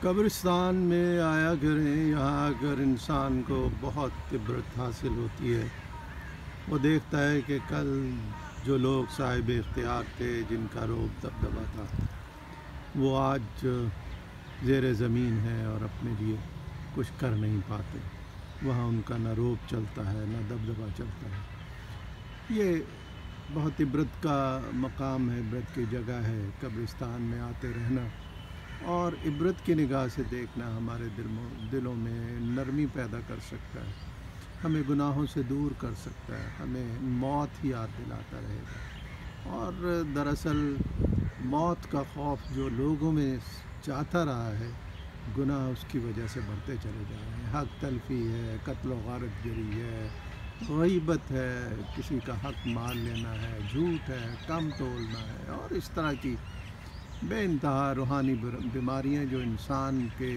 قبرستان میں آیا کریں، یہاں اگر انسان کو بہت عبرت حاصل ہوتی ہے۔ وہ دیکھتا ہے کہ کل جو لوگ صاحب اختیار تھے، جن کا روب دبدبا تھا، وہ آج زیر زمین ہے اور اپنے لیے کچھ کر نہیں پاتے۔ وہاں ان کا نہ روب چلتا ہے نہ دبدبا چلتا ہے۔ یہ بہت عبرت کا مقام ہے، عبرت کی جگہ ہے قبرستان میں آتے رہنا، اور عبرت کی نگاہ سے دیکھنا ہمارے دلوں میں نرمی پیدا کر سکتا ہے، ہمیں گناہوں سے دور کر سکتا ہے، ہمیں موت ہی یاد دلاتا رہے گا۔ اور دراصل موت کا خوف جو لوگوں میں چاہتا رہا ہے، گناہ اس کی وجہ سے بڑھتے چلے جا رہے ہیں۔ حق تلفی ہے، قتل و غارت گری ہے، غیبت ہے، کسی کا حق مال لینا ہے، جھوٹ ہے، کم تولنا ہے، اور اس طرح کی بے انتہا روحانی بیماریاں جو انسان کے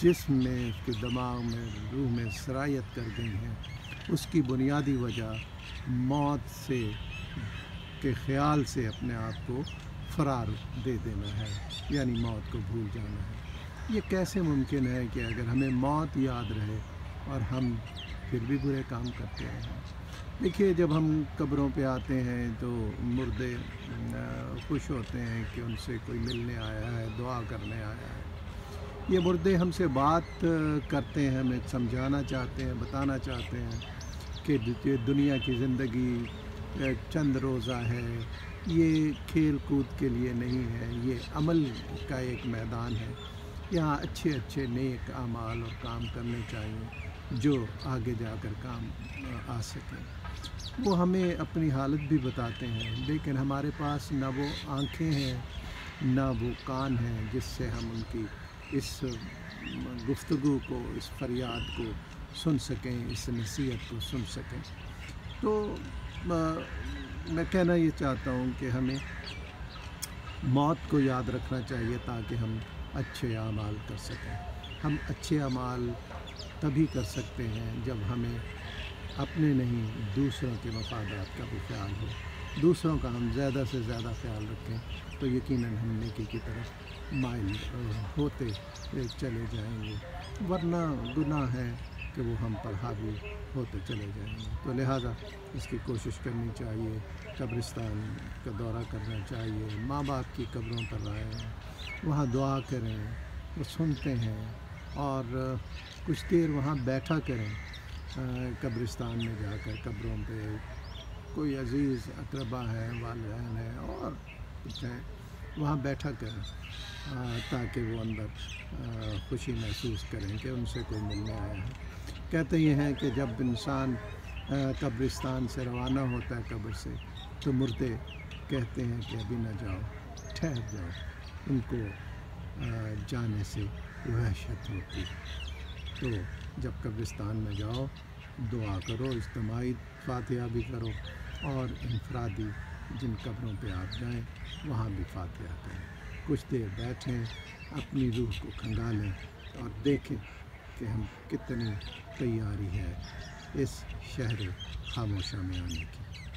جسم میں، اس کے دماغ میں، روح میں سرایت کر گئی ہیں، اس کی بنیادی وجہ موت سے کے خیال سے اپنے آپ کو فرار دے دینا ہے، یعنی موت کو بھول جانا ہے۔ یہ کیسے ممکن ہے کہ اگر ہمیں موت یاد رہے اور ہم پھر بھی برے کام کرتے ہیں؟ دیکھیے، جب ہم قبروں پہ آتے ہیں تو مردے خوش ہوتے ہیں کہ ان سے کوئی ملنے آیا ہے، دعا کرنے آیا ہے۔ یہ مردے ہم سے بات کرتے ہیں، ہمیں سمجھانا چاہتے ہیں، بتانا چاہتے ہیں کہ دنیا کی زندگی چند روزہ ہے، یہ کھیل کود کے لیے نہیں ہے، یہ عمل کا ایک میدان ہے۔ یہاں اچھے اچھے نیک اعمال اور کام کرنے چاہیے جو آگے جا کر کام آ سکیں۔ وہ ہمیں اپنی حالت بھی بتاتے ہیں، لیکن ہمارے پاس نہ وہ آنکھیں ہیں نہ وہ کان ہیں جس سے ہم ان کی اس گفتگو کو، اس فریاد کو سن سکیں، اس نصیحت کو سن سکیں۔ تو میں کہنا یہ چاہتا ہوں کہ ہمیں موت کو یاد رکھنا چاہیے تاکہ ہم اچھے اعمال کر سکیں۔ ہم اچھے اعمال تبھی کر سکتے ہیں جب ہمیں اپنے نہیں، دوسروں کے مفادات کا بھی خیال ہو۔ دوسروں کا ہم زیادہ سے زیادہ خیال رکھیں تو یقیناً ہم نیکی کی طرف مائل ہوتے چلے جائیں گے، ورنہ گناہ ہے کہ وہ ہم پر حاوی ہوتے چلے جائیں گے۔ تو لہٰذا اس کی کوشش کرنی چاہیے، قبرستان کا دورہ کرنا چاہیے، ماں باپ کی قبروں پر آئیں، وہاں دعا کریں، وہ سنتے ہیں، اور کچھ دیر وہاں بیٹھا کریں۔ قبرستان میں جا کر قبروں پہ کوئی عزیز اقربا ہے، والدین ہیں اور کچھ ہیں، وہاں بیٹھا کریں تاکہ وہ اندر خوشی محسوس کریں کہ ان سے کوئی ملنے آیا ہے۔ کہتے یہ ہیں کہ جب انسان قبرستان سے روانہ ہوتا ہے قبر سے، تو مردے کہتے ہیں کہ ابھی نہ جاؤ، ٹھہر جاؤ، ان کو جانے سے وحشت ہوتی۔ تو جب قبرستان میں جاؤ، دعا کرو، اجتماعی فاتحہ بھی کرو، اور انفرادی جن قبروں پہ آپ جائیں وہاں بھی فاتحہ کریں۔ کچھ دیر بیٹھیں، اپنی روح کو کھنگالیں اور دیکھیں کہ ہم کتنی تیاری ہے اس شہر خاموشہ میں آنے کی۔